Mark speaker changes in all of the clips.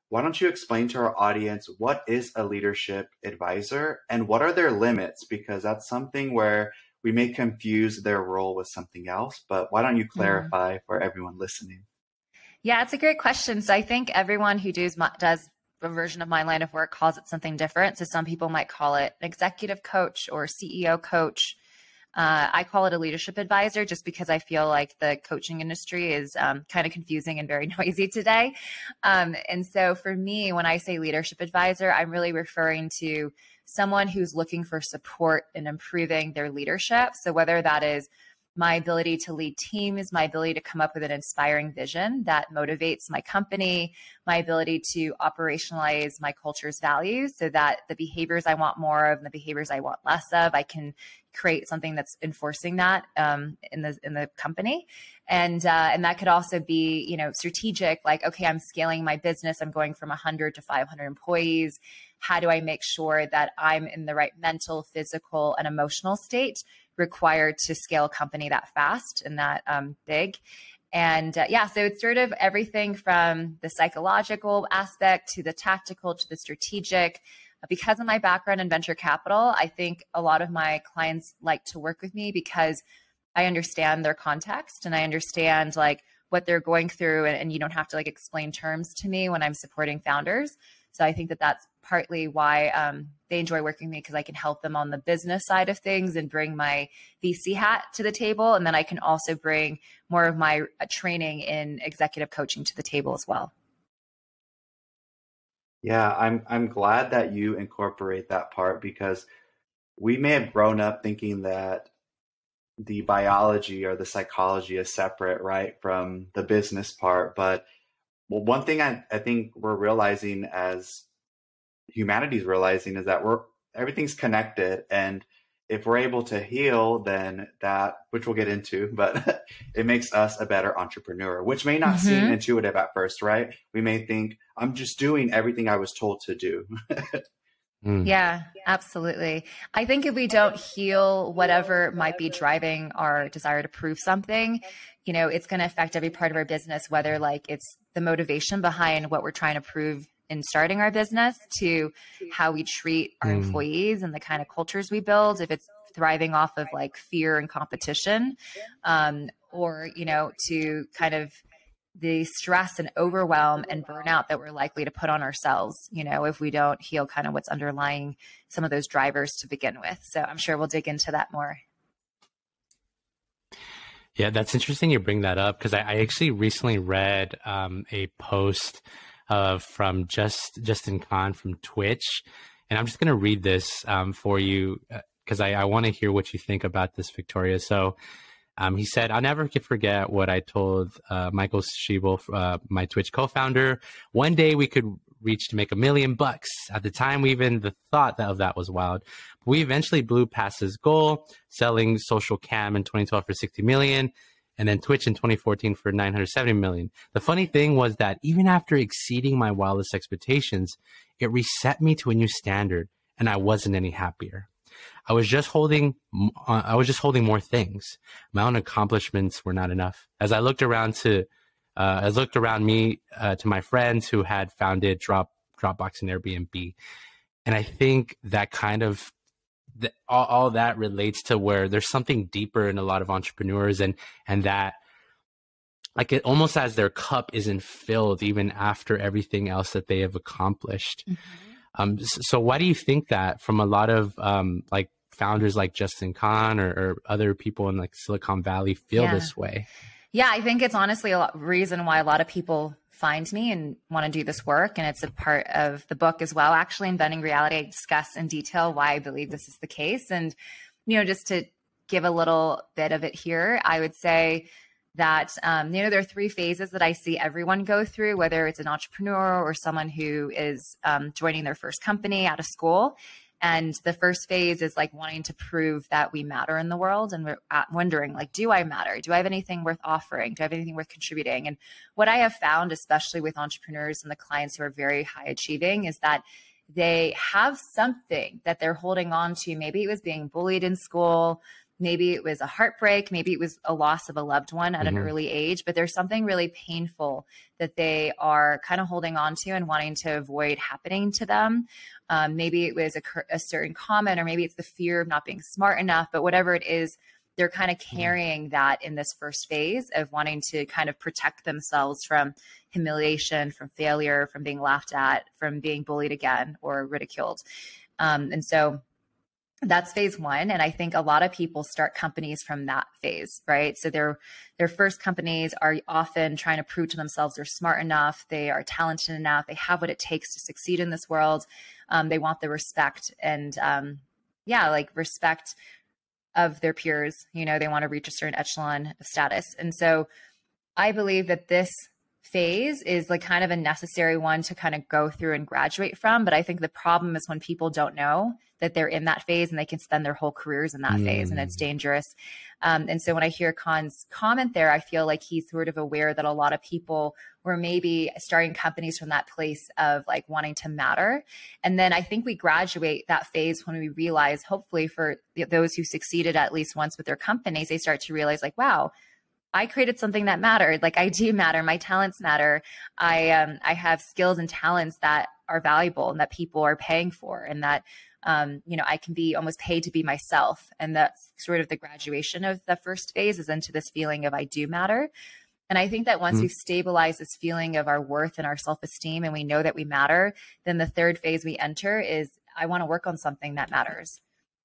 Speaker 1: why don't you explain to our audience what is a leadership advisor and what are their limits? Because that's something where we may confuse their role with something else, but why don't you
Speaker 2: Mm.
Speaker 1: clarify for everyone listening?
Speaker 2: Yeah, it's a great question. So I think everyone who does a version of my line of work calls it something different. So some people might call it an executive coach or CEO coach. I call it a leadership advisor just because I feel like the coaching industry is kind of confusing and very noisy today. And so for me, when I say leadership advisor, I'm really referring to someone who's looking for support in improving their leadership. So whether that is my ability to lead teams, my ability to come up with an inspiring vision that motivates my company, my ability to operationalize my culture's values so that the behaviors I want more of and the behaviors I want less of, I can create something that's enforcing that in the company. And that could also be, strategic, like, okay, I'm scaling my business. I'm going from 100 to 500 employees. How do I make sure that I'm in the right mental, physical, and emotional state required to scale a company that fast and that big? And so it's sort of everything from the psychological aspect to the tactical to the strategic. Because of my background in venture capital, I think a lot of my clients like to work with me because I understand their context and I understand like what they're going through, and you don't have to like explain terms to me when I'm supporting founders. So I think that that's partly why they enjoy working with me, because I can help them on the business side of things and bring my VC hat to the table. And then I can also bring more of my training in executive coaching to the table as well.
Speaker 1: Yeah, I'm glad that you incorporate that part because we may have grown up thinking that the biology or the psychology is separate, right, from the business part. But well, one thing I think we're realizing as humanity's realizing is that everything's connected, and if we're able to heal, then that, which we'll get into, but it makes us a better entrepreneur, which may not seem intuitive at first, right? We may think I'm just doing everything I was told to do.
Speaker 2: Yeah, absolutely. I think if we don't heal whatever might be driving our desire to prove something, it's going to affect every part of our business, whether like it's the motivation behind what we're trying to prove in starting our business to how we treat our employees and the kind of cultures we build. If it's thriving off of like fear and competition, or, to kind of the stress and overwhelm and burnout that we're likely to put on ourselves, if we don't heal kind of what's underlying some of those drivers to begin with. So I'm sure we'll dig into that more.
Speaker 3: Yeah, that's interesting you bring that up because I actually recently read a post from Justin Kan from Twitch. And I'm just going to read this for you because I want to hear what you think about this, Victoria. So he said, I'll never forget what I told Michael Schiebel, my Twitch co-founder. One day we could reach to make $1 million. At the time, the thought of that was wild. But we eventually blew past his goal, selling Social Cam in 2012 for $60 million, and then Twitch in 2014 for $970 million. The funny thing was that even after exceeding my wildest expectations, it reset me to a new standard, and I wasn't any happier. I was just holding more things. My own accomplishments were not enough. As I looked around to my friends who had founded Dropbox and Airbnb, and I think that kind of all that relates to where there's something deeper in a lot of entrepreneurs, and that like it almost as their cup isn't filled even after everything else that they have accomplished. So why do you think that from a lot of like founders like Justin Kan or other people in like Silicon Valley feel this way?
Speaker 2: Yeah, I think it's honestly a reason why a lot of people find me and want to do this work. And it's a part of the book as well. Actually, in Bending Reality, I discuss in detail why I believe this is the case. And, just to give a little bit of it here, I would say that, there are 3 phases that I see everyone go through, whether it's an entrepreneur or someone who is joining their first company out of school. And the first phase is like wanting to prove that we matter in the world. And we're wondering, like, do I matter? Do I have anything worth offering? Do I have anything worth contributing? And what I have found, especially with entrepreneurs and the clients who are very high achieving, is that they have something that they're holding on to. Maybe it was being bullied in school. Maybe it was a heartbreak. Maybe it was a loss of a loved one at an early age, but there's something really painful that they are kind of holding on to and wanting to avoid happening to them. Maybe it was a certain comment, or maybe it's the fear of not being smart enough, but whatever it is, they're kind of carrying that in this first phase of wanting to kind of protect themselves from humiliation, from failure, from being laughed at, from being bullied again or ridiculed. And so that's phase one. And I think a lot of people start companies from that phase, right? So their first companies are often trying to prove to themselves they're smart enough, they are talented enough, they have what it takes to succeed in this world. They want the respect and respect of their peers. They want to reach a certain echelon of status. And so I believe that this phase is like kind of a necessary one to kind of go through and graduate from. But I think the problem is when people don't know that they're in that phase and they can spend their whole careers in that phase, and it's dangerous. And so when I hear Khan's comment there, I feel like he's sort of aware that a lot of people were maybe starting companies from that place of like wanting to matter. And then I think we graduate that phase when we realize, hopefully for those who succeeded at least once with their companies, they start to realize like, wow, I created something that mattered. Like I do matter. My talents matter. I have skills and talents that are valuable and that people are paying for, and that, I can be almost paid to be myself. And that's sort of the graduation of the first phase, is into this feeling of I do matter. And I think that once we stabilize this feeling of our worth and our self-esteem, and we know that we matter, then the third phase we enter is I want to work on something that matters.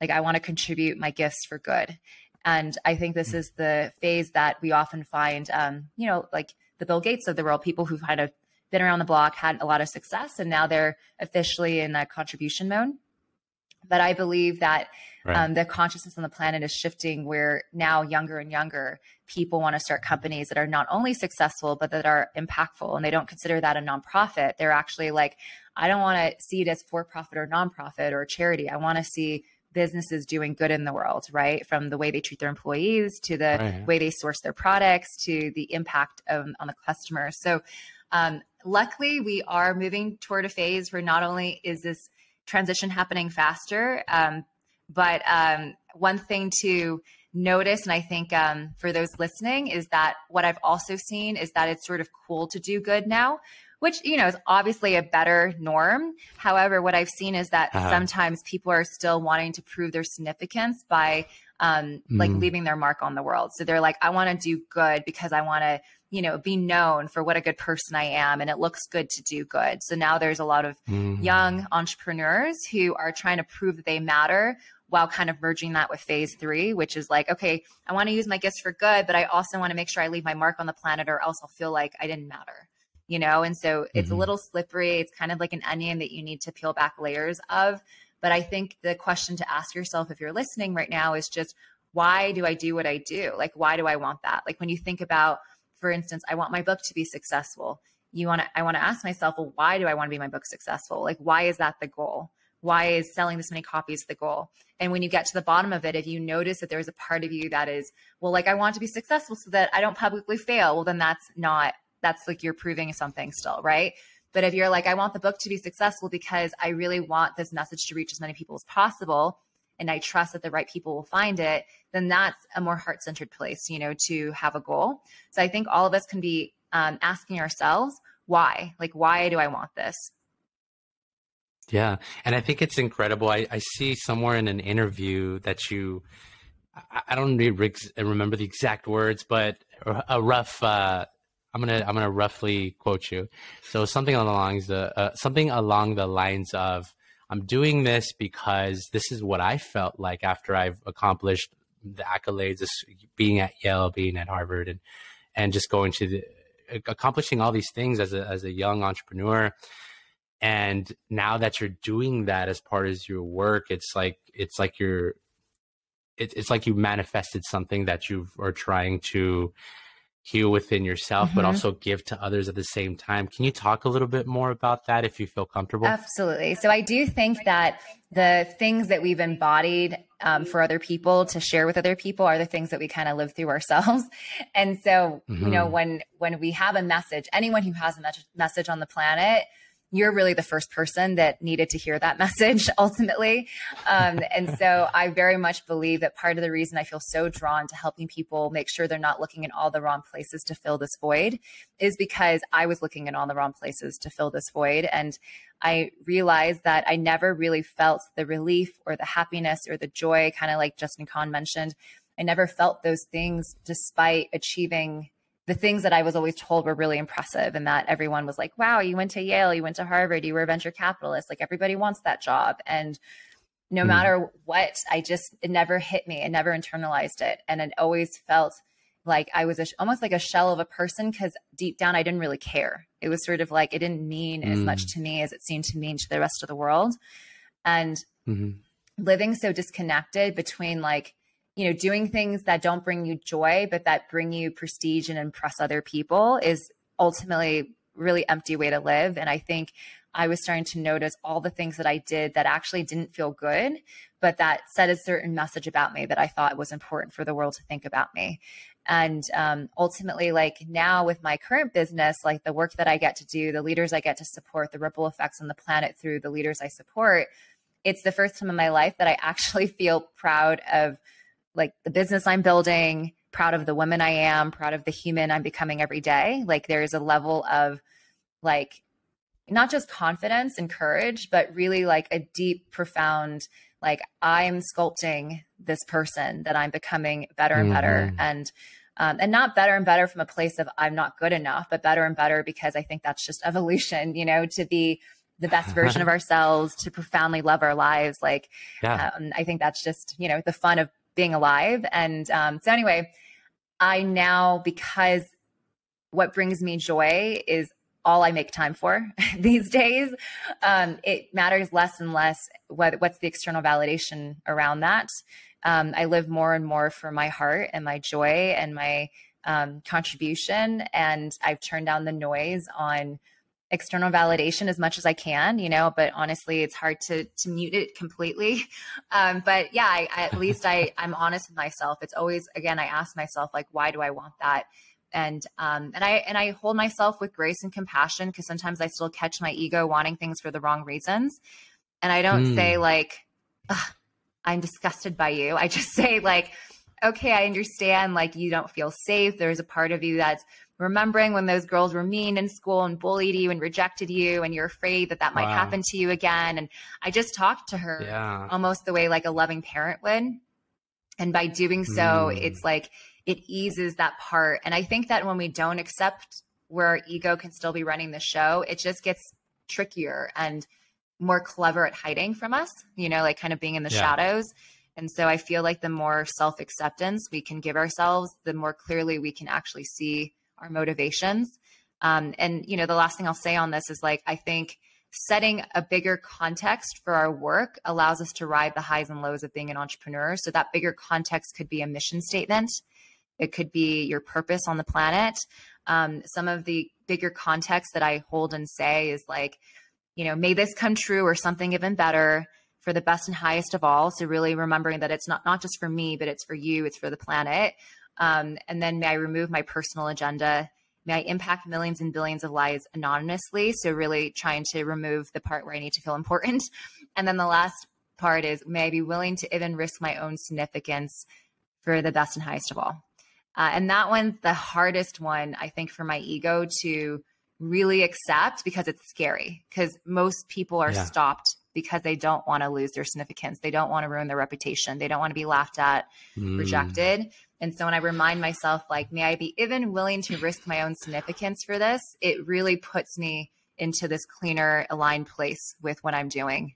Speaker 2: Like I want to contribute my gifts for good. And I think this is the phase that we often find, like the Bill Gates of the world, people who've kind of been around the block, had a lot of success, and now they're officially in a contribution mode. But I believe that the consciousness on the planet is shifting, where now younger and younger people want to start companies that are not only successful, but that are impactful. And they don't consider that a nonprofit. They're actually like, I don't want to see it as for-profit or nonprofit or charity. I want to see businesses doing good in the world, right? From the way they treat their employees to the way they source their products to the impact on the customer. So luckily, we are moving toward a phase where not only is this transition happening faster, but one thing to notice, and I think for those listening, is that what I've also seen is that it's sort of cool to do good now, which, is obviously a better norm. However, what I've seen is that sometimes people are still wanting to prove their significance by like leaving their mark on the world. So they're like, I want to do good because I want to, be known for what a good person I am. And it looks good to do good. So now there's a lot of young entrepreneurs who are trying to prove that they matter, while kind of merging that with phase three, which is like, okay, I want to use my gifts for good, but I also want to make sure I leave my mark on the planet, or else I'll feel like I didn't matter. And so it's a little slippery. It's kind of like an onion that you need to peel back layers of. But I think the question to ask yourself, if you're listening right now, is just, why do I do what I do? Like, why do I want that? Like when you think about, for instance, I want my book to be successful. I want to ask myself, well, why do I want to be my book successful? Like, why is that the goal? Why is selling this many copies the goal? And when you get to the bottom of it, if you notice that there's a part of you that is, well, like I want to be successful so that I don't publicly fail. Well, then that's like you're proving something still, right? But if you're like, I want the book to be successful because I really want this message to reach as many people as possible, and I trust that the right people will find it, then that's a more heart-centered place, to have a goal. So I think all of us can be asking ourselves, why? Like, why do I want this?
Speaker 3: Yeah. And I think it's incredible. I see somewhere in an interview that I don't remember the exact words, but a rough, I'm gonna roughly quote you. So something along the lines of, I'm doing this because this is what I felt like after I've accomplished the accolades of being at Yale, being at Harvard, and just going to accomplishing all these things as a young entrepreneur. And now that you're doing that as part of your work, it's like you manifested something that you are trying to heal within yourself, but also give to others at the same time. Can you talk a little bit more about that if you feel comfortable?
Speaker 2: Absolutely. So I do think that the things that we've embodied for other people to share with other people are the things that we kind of live through ourselves. And so, when we have a message, anyone who has a message on the planet, you're really the first person that needed to hear that message ultimately. And so I very much believe that part of the reason I feel so drawn to helping people make sure they're not looking in all the wrong places to fill this void is because I was looking in all the wrong places to fill this void. And I realized that I never really felt the relief or the happiness or the joy, kind of like Justin Kahn mentioned. I never felt those things despite achieving the things that I was always told were really impressive, and that everyone was like, wow, you went to Yale, you went to Harvard, you were a venture capitalist. Like everybody wants that job. And no matter what, it never hit me. I never internalized it. And it always felt like I was almost like a shell of a person, because deep down, I didn't really care. It was sort of like, it didn't mean as much to me as it seemed to mean to the rest of the world. And living so disconnected between like, doing things that don't bring you joy, but that bring you prestige and impress other people is ultimately really empty way to live. And I think I was starting to notice all the things that I did that actually didn't feel good, but that said a certain message about me that I thought was important for the world to think about me. And ultimately, like now with my current business, like the work that I get to do, the leaders I get to support, the ripple effects on the planet through the leaders I support, it's the first time in my life that I actually feel proud of like the business I'm building, proud of the woman I am, proud of the human I'm becoming every day. Like there is a level of like, not just confidence and courage, but really like a deep, profound, like I'm sculpting this person that I'm becoming better and better. And not better and better from a place of I'm not good enough, but better and better because I think that's just evolution, to be the best version of ourselves, to profoundly love our lives. Like, I think that's just, the fun of being alive. And so anyway, I now, because what brings me joy is all I make time for these days, it matters less and less what's the external validation around that. I live more and more for my heart and my joy and my contribution. And I've turned down the noise on external validation as much as I can, but honestly, it's hard to mute it completely. But yeah, at least I'm honest with myself. It's always, again, I ask myself, like, why do I want that? And I hold myself with grace and compassion, because sometimes I still catch my ego wanting things for the wrong reasons. And I don't say like, I'm disgusted by you. I just say like, okay, I understand, like you don't feel safe. There's a part of you that's remembering when those girls were mean in school and bullied you and rejected you, and you're afraid that might happen to you again. And I just talked to her almost the way like a loving parent would. And by doing so, it's like, it eases that part. And I think that when we don't accept where our ego can still be running the show, it just gets trickier and more clever at hiding from us, like kind of being in the shadows. And so I feel like the more self-acceptance we can give ourselves, the more clearly we can actually see our motivations. And, the last thing I'll say on this is like, I think setting a bigger context for our work allows us to ride the highs and lows of being an entrepreneur. So that bigger context could be a mission statement. It could be your purpose on the planet. Some of the bigger context that I hold and say is like, may this come true, or something even better, for the best and highest of all. So really remembering that it's not just for me, but it's for you, it's for the planet. And then may I remove my personal agenda? May I impact millions and billions of lives anonymously? So really trying to remove the part where I need to feel important. And then the last part is, may I be willing to even risk my own significance for the best and highest of all? And that one's the hardest one, I think, for my ego to really accept, because it's scary, because most people are stopped because they don't want to lose their significance. They don't want to ruin their reputation. They don't want to be laughed at, rejected. And so when I remind myself, like, may I be even willing to risk my own significance for this, it really puts me into this cleaner, aligned place with what I'm doing.